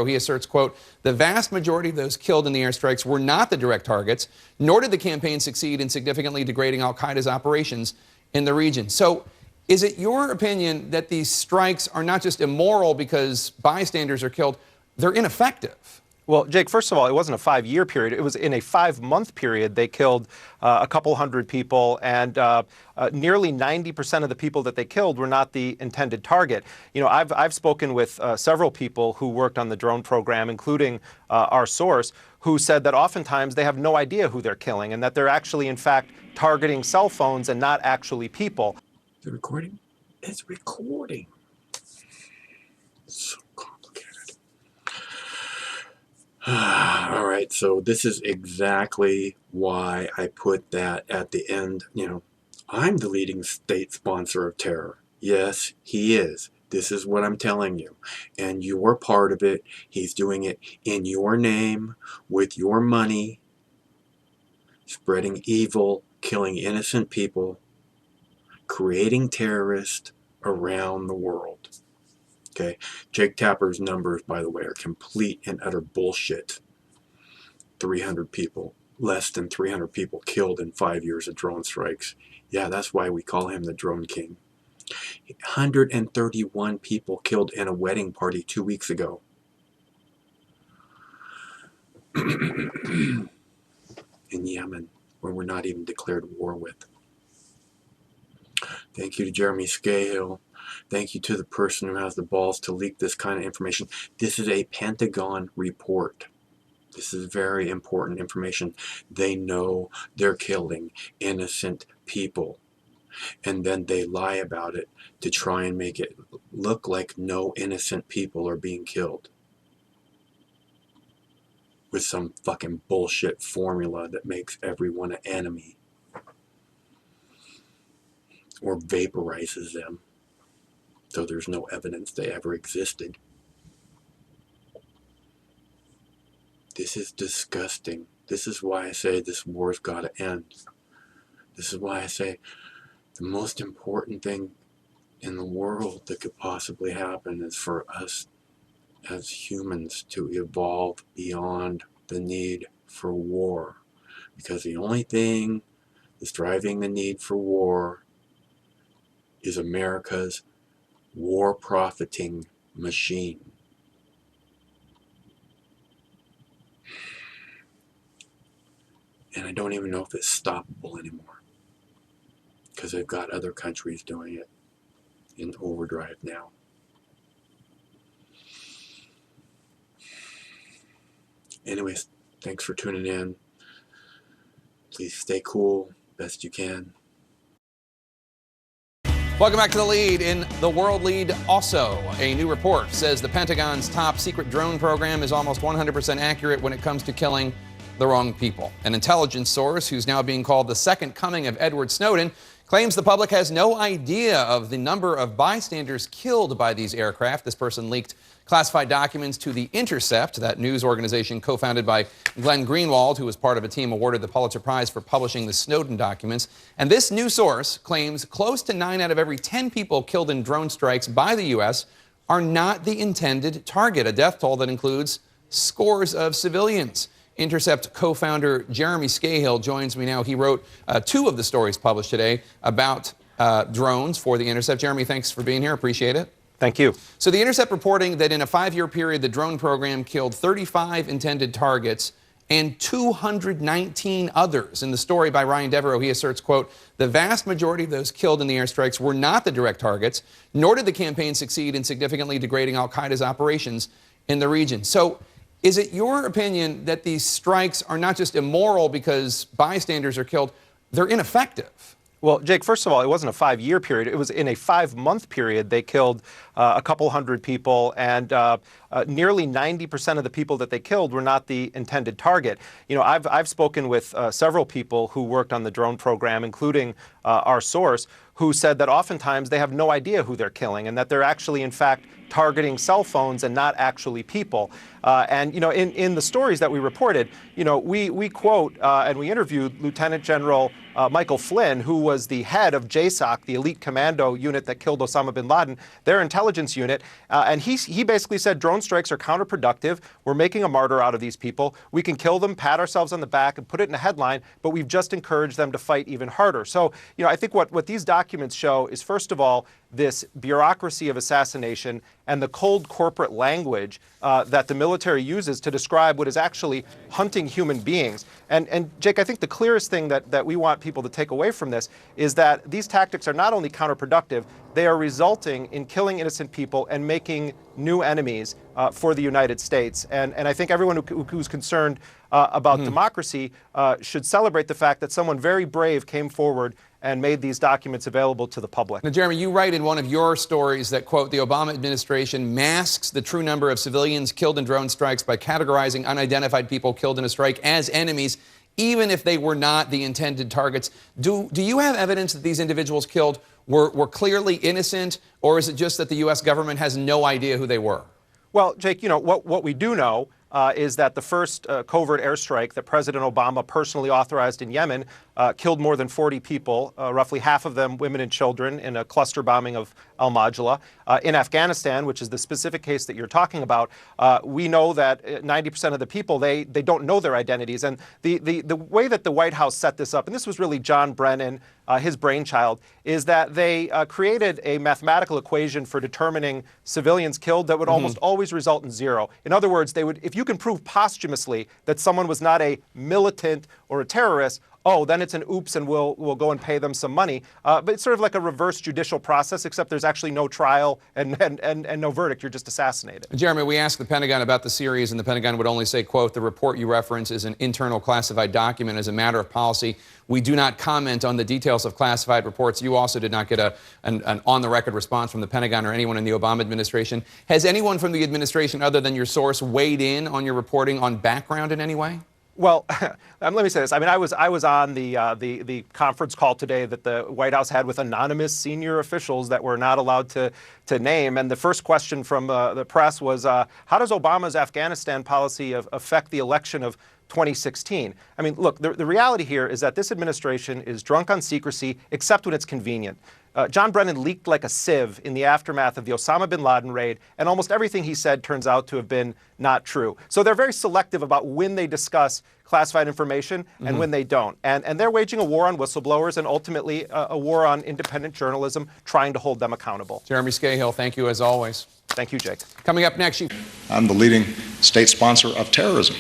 He asserts, quote, the vast majority of those killed in the airstrikes were not the direct targets, nor did the campaign succeed in significantly degrading al-Qaeda's operations in the region. So is it your opinion that these strikes are not just immoral because bystanders are killed, they're ineffective? Well, Jake, first of all, it wasn't a 5-year period. It was in a 5-month period. They killed a couple hundred people, and nearly 90% of the people that they killed were not the intended target. You know, I've spoken with several people who worked on the drone program, including our source, who said that oftentimes they have no idea who they're killing and that they're actually, in fact, targeting cell phones and not actually people. The recording is recording. So complicated. All right, so this is exactly why I put that at the end. You know, I'm the leading state sponsor of terror. Yes, he is. This is what I'm telling you. And you're part of it. He's doing it in your name, with your money, spreading evil, killing innocent people, creating terrorists around the world. Okay, Jake Tapper's numbers, by the way, are complete and utter bullshit. 300 people, less than 300 people killed in 5 years of drone strikes. Yeah, that's why we call him the Drone King. 131 people killed in a wedding party 2 weeks ago. In Yemen, where we're not even declared war with. Thank you to Jeremy Scahill. Thank you to the person who has the balls to leak this kind of information. This is a Pentagon report. This is very important information. They know they're killing innocent people. And then they lie about it to try and make it look like no innocent people are being killed. With some fucking bullshit formula that makes everyone an enemy. Or vaporizes them. So there's no evidence they ever existed. This is disgusting. This is why I say this war's got to end. This is why I say the most important thing in the world that could possibly happen is for us as humans to evolve beyond the need for war. Because the only thing that's driving the need for war is America's war profiting machine. And I don't even know if it's stoppable anymore, because they've got other countries doing it in overdrive now. Anyways, thanks for tuning in. Please stay cool best you can. Welcome back to The Lead. In the World Lead also, a new report says the Pentagon's top secret drone program is almost 100% accurate when it comes to killing the wrong people. An intelligence source, who's now being called the second coming of Edward Snowden, claims the public has no idea of the number of bystanders killed by these aircraft. This person leaked classified documents to The Intercept, that news organization co-founded by Glenn Greenwald, who was part of a team awarded the Pulitzer Prize for publishing the Snowden documents. And this new source claims close to 9 out of every 10 people killed in drone strikes by the U.S. are not the intended target, a death toll that includes scores of civilians. Intercept co-founder Jeremy Scahill joins me now. He wrote 2 of the stories published today about drones for The Intercept. Jeremy, thanks for being here. Appreciate it. Thank you. So The Intercept reporting that in a 5-year period, the drone program killed 35 intended targets and 219 others. In the story by Ryan Devereaux, he asserts, quote, the vast majority of those killed in the airstrikes were not the direct targets, nor did the campaign succeed in significantly degrading al-Qaeda's operations in the region. So is it your opinion that these strikes are not just immoral because bystanders are killed, they're ineffective? Well, Jake, first of all, it wasn't a 5-year period. It was in a 5-month period. They killed a couple hundred people, and nearly 90% of the people that they killed were not the intended target. You know, I've spoken with several people who worked on the drone program, including our source, who said that oftentimes they have no idea who they're killing and that they're actually, in fact, targeting cell phones and not actually people. And, you know, in the stories that we reported, you know, we quote and we interviewed Lieutenant General Michael Flynn, who was the head of JSOC, the elite commando unit that killed Osama bin Laden, their intelligence unit. And he basically said drone strikes are counterproductive. We're making a martyr out of these people. We can kill them, pat ourselves on the back, and put it in a headline, but we've just encouraged them to fight even harder. So, you know, I think what these documents show is, first of all, this bureaucracy of assassination and the cold corporate language that the military uses to describe what is actually hunting human beings. And Jake, I think the clearest thing that we want people to take away from this is that these tactics are not only counterproductive, they are resulting in killing innocent people and making new enemies for the United States. And I think everyone who's concerned about democracy should celebrate the fact that someone very brave came forward and made these documents available to the public. Now, Jeremy, you write in one of your stories that, quote, the Obama administration masks the true number of civilians killed in drone strikes by categorizing unidentified people killed in a strike as enemies, even if they were not the intended targets. Do you have evidence that these individuals killed were clearly innocent, or is it just that the U.S. government has no idea who they were? Well, Jake, you know, what we do know is that the first covert airstrike that President Obama personally authorized in Yemen killed more than 40 people, roughly half of them women and children, in a cluster bombing of Al-Majla. In Afghanistan, which is the specific case that you're talking about, we know that 90% of the people, they don't know their identities. And the way that the White House set this up, and this was really John Brennan, his brainchild, is that they created a mathematical equation for determining civilians killed that would almost always result in zero. In other words, they would, if you can prove posthumously that someone was not a militant or a terrorist, oh, then it's an oops and we'll go and pay them some money. But it's sort of like a reverse judicial process, except there's actually no trial and no verdict. You're just assassinated. Jeremy, we asked the Pentagon about the series, and the Pentagon would only say, quote, the report you reference is an internal classified document. As a matter of policy, we do not comment on the details of classified reports. You also did not get an on-the-record response from the Pentagon or anyone in the Obama administration. Has anyone from the administration, other than your source, weighed in on your reporting on background in any way? Well, let me say this. I mean, I was on the conference call today that the White House had with anonymous senior officials that were not allowed to name. And the first question from the press was, how does Obama's Afghanistan policy affect the election of 2016? I mean, look, the reality here is that this administration is drunk on secrecy, except when it's convenient. John Brennan leaked like a sieve in the aftermath of the Osama bin Laden raid, and almost everything he said turns out to have been not true. So they're very selective about when they discuss classified information and when they don't. And they're waging a war on whistleblowers and ultimately a war on independent journalism, trying to hold them accountable. Jeremy Scahill, thank you as always. Thank you, Jake. Coming up next, I'm the leading state sponsor of terrorism.